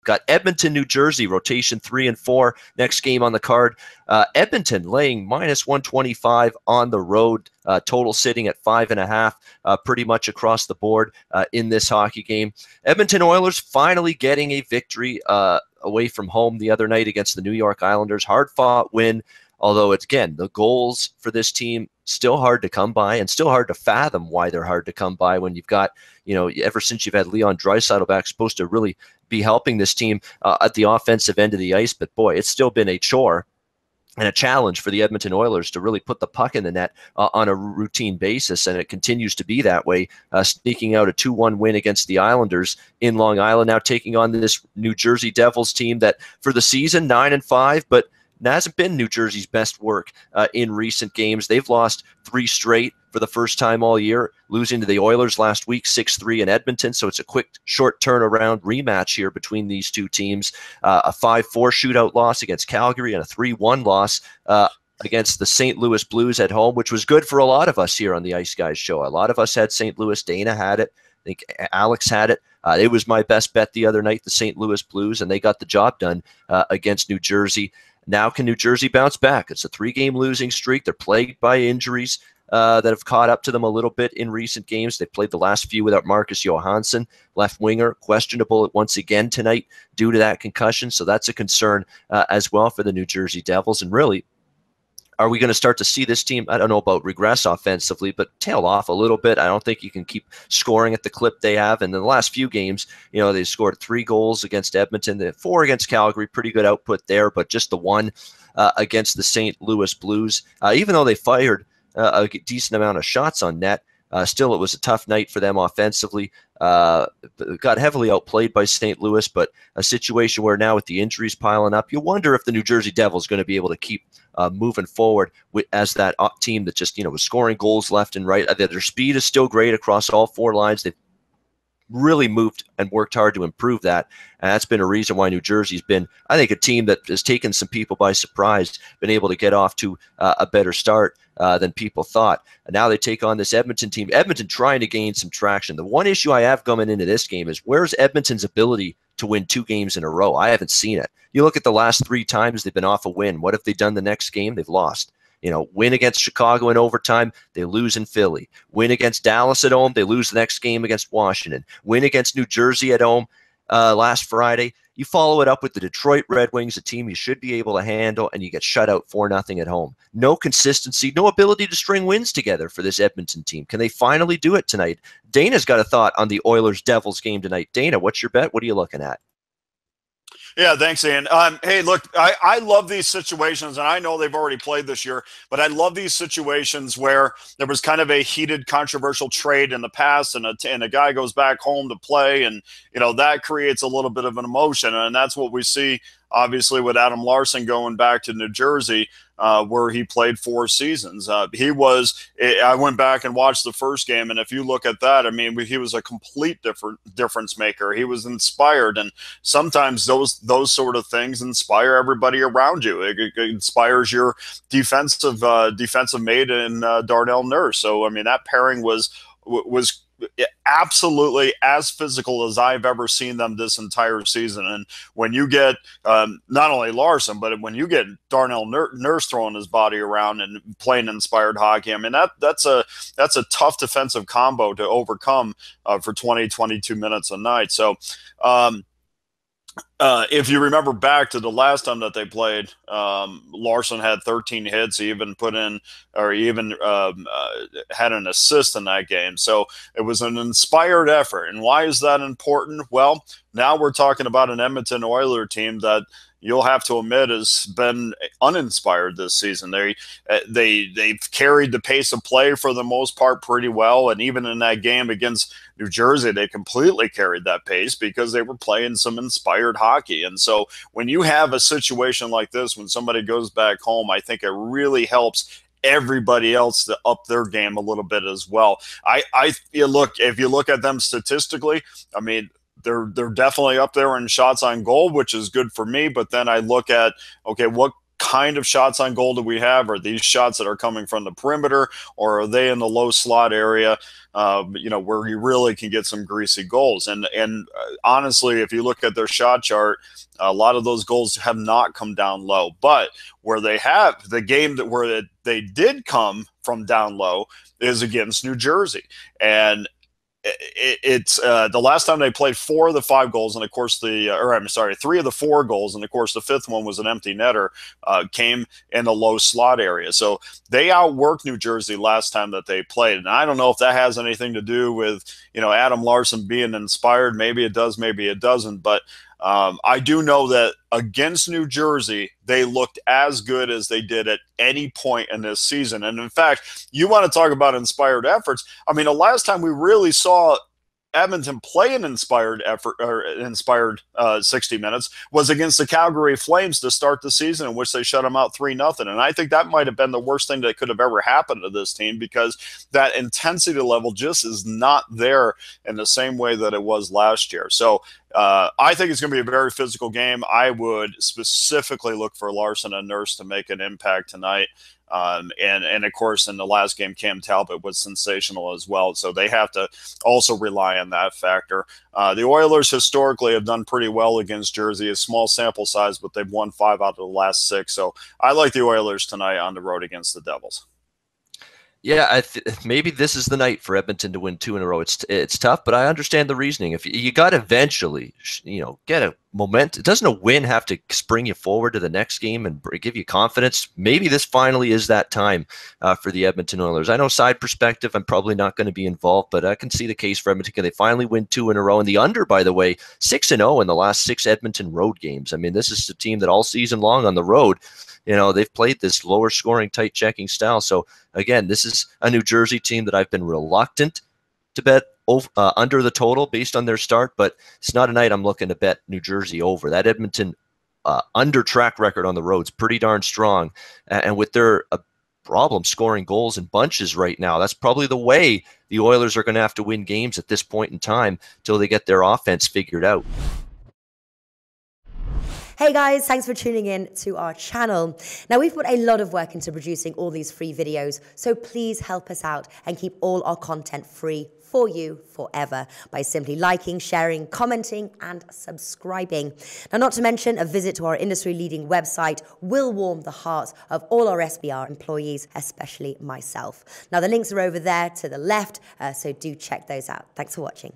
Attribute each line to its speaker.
Speaker 1: Got Edmonton, New Jersey, rotation 3 and 4. Next game on the card. Edmonton laying -125 on the road. Total sitting at 5.5, pretty much across the board in this hockey game. Edmonton Oilers finally getting a victory away from home the other night against the New York Islanders. Hard-fought win, although, it's, again, the goals for this team still hard to come by and still hard to fathom why they're hard to come by when you've got, ever since you've had Leon Draisaitl back, supposed to really be helping this team at the offensive end of the ice. But, boy, it's still been a chore and a challenge for the Edmonton Oilers to really put the puck in the net on a routine basis, and it continues to be that way, sneaking out a 2-1 win against the Islanders in Long Island, now taking on this New Jersey Devils team that for the season 9-5, but hasn't been New Jersey's best work in recent games. They've lost 3 straight for the first time all year, losing to the Oilers last week 6-3 in Edmonton. So it's a quick, short turnaround rematch here between these two teams. A 5-4 shootout loss against Calgary and a 3-1 loss against the St. Louis Blues at home, which was good for a lot of us here on the Ice Guys show. A lot of us had St. Louis. Dana had it. I think Alex had it. It was my best bet the other night, the St. Louis Blues, and they got the job done against New Jersey. Now can New Jersey bounce back? It's a 3-game losing streak. They're plagued by injuries that have caught up to them a little bit in recent games. They played the last few without Marcus Johansson, left winger, questionable once again tonight due to that concussion. So that's a concern as well for the New Jersey Devils. And really, are we going to start to see this team, I don't know about regress offensively, but tail off a little bit? I don't think you can keep scoring at the clip they have. And in the last few games, they scored 3 goals against Edmonton, they had 4 against Calgary, pretty good output there, but just the 1 against the St. Louis Blues. Even though they fired a decent amount of shots on net, still it was a tough night for them offensively. Got heavily outplayed by St. Louis, but a situation where now with the injuries piling up, you wonder if the New Jersey Devils are going to be able to keep moving forward as that team that just was scoring goals left and right. Their speed is still great across all 4 lines. They've really moved and worked hard to improve that, and that's been a reason why New Jersey's been, I think, a team that has taken some people by surprise, been able to get off to a better start than people thought. And now they take on this Edmonton team. Edmonton trying to gain some traction. The one issue I have coming into this game is, where's Edmonton's ability to win 2 games in a row? I haven't seen it. You look at the last 3 times they've been off a win. What have they done the next game? They've lost. Win against Chicago in overtime, they lose in Philly. Win against Dallas at home, they lose the next game against Washington. Win against New Jersey at home last Friday. You follow it up with the Detroit Red Wings, a team you should be able to handle, and you get shut out 4-0 at home. No consistency, no ability to string wins together for this Edmonton team. Can they finally do it tonight? Dana's got a thought on the Oilers-Devils game tonight. Dana, what's your bet? What are you looking at?
Speaker 2: Yeah, thanks, Ian. Hey, look, I love these situations, and I know they've already played this year, but I love these situations where there was kind of a heated, controversial trade in the past, and a guy goes back home to play, and that creates a little bit of an emotion, and that's what we see, obviously, with Adam Larson going back to New Jersey, where he played 4 seasons. I went back and watched the first game, and if you look at that, I mean, he was a complete difference maker. He was inspired, and sometimes those sort of things inspire everybody around you. It inspires your defensive mate in Darnell Nurse. So, I mean, that pairing was absolutely as physical as I've ever seen them this entire season. And when you get not only Larson, but when you get Darnell Nurse throwing his body around and playing inspired hockey, I mean, that's a tough defensive combo to overcome for 22 minutes a night. So if you remember back to the last time that they played, Larson had 13 hits. He even had an assist in that game. So it was an inspired effort. And why is that important? Well, now we're talking about an Edmonton Oilers team that you'll have to admit has been uninspired this season. They've carried the pace of play for the most part pretty well, and even in that game against New Jersey, they completely carried that pace because they were playing some inspired hockey. And so when you have a situation like this, when somebody goes back home, I think it really helps everybody else to up their game a little bit as well. If you look at them statistically, I mean, they're definitely up there in shots on goal, which is good for me. But then I look at, okay, what kind of shots on goal do we have? Are these shots that are coming from the perimeter, or are they in the low slot area? Where you really can get some greasy goals. And honestly, if you look at their shot chart, a lot of those goals have not come down low. But where they have the game where they did come from down low is against New Jersey. And it's the last time they played 4 of the 5 goals, and of course 3 of the 4 goals, and of course the 5th one was an empty netter, came in the low slot area. So they outworked New Jersey last time that they played, and I don't know if that has anything to do with Adam Larson being inspired. Maybe it does, maybe it doesn't, but I do know that against New Jersey, they looked as good as they did at any point in this season. And in fact, you want to talk about inspired efforts. I mean, the last time we really saw Edmonton play an inspired effort or inspired 60 minutes was against the Calgary Flames to start the season, in which they shut them out 3-0. And I think that might have been the worst thing that could have ever happened to this team, because that intensity level just is not there in the same way that it was last year. So I think it's going to be a very physical game. I would specifically look for Larson and Nurse to make an impact tonight. And of course, in the last game, Cam Talbot was sensational as well. So they have to also rely on that factor. The Oilers historically have done pretty well against Jersey. A small sample size, but they've won 5 out of the last 6. So I like the Oilers tonight on the road against the Devils.
Speaker 1: Yeah, maybe this is the night for Edmonton to win 2 in a row. It's tough, but I understand the reasoning. If you got to eventually, get a momentum. Doesn't a win have to spring you forward to the next game and give you confidence? Maybe this finally is that time for the Edmonton Oilers. I know side perspective, I'm probably not going to be involved, but I can see the case for Edmonton. Can they finally win 2 in a row? And the under, by the way, 6-0 in the last 6 Edmonton road games. I mean, this is a team that all season long on the road, they've played this lower scoring, tight checking style. So again, this is a New Jersey team that I've been reluctant to bet under the total based on their start, but it's not a night I'm looking to bet New Jersey over. That Edmonton under track record on the road's pretty darn strong, and with their problem scoring goals in bunches right now, that's probably the way the Oilers are going to have to win games at this point in time till they get their offense figured out.
Speaker 3: Hey guys, thanks for tuning in to our channel. Now, we've put a lot of work into producing all these free videos, so please help us out and keep all our content free for you forever by simply liking, sharing, commenting, and subscribing. Now, not to mention, a visit to our industry-leading website will warm the hearts of all our SBR employees, especially myself. Now, the links are over there to the left, so do check those out. Thanks for watching.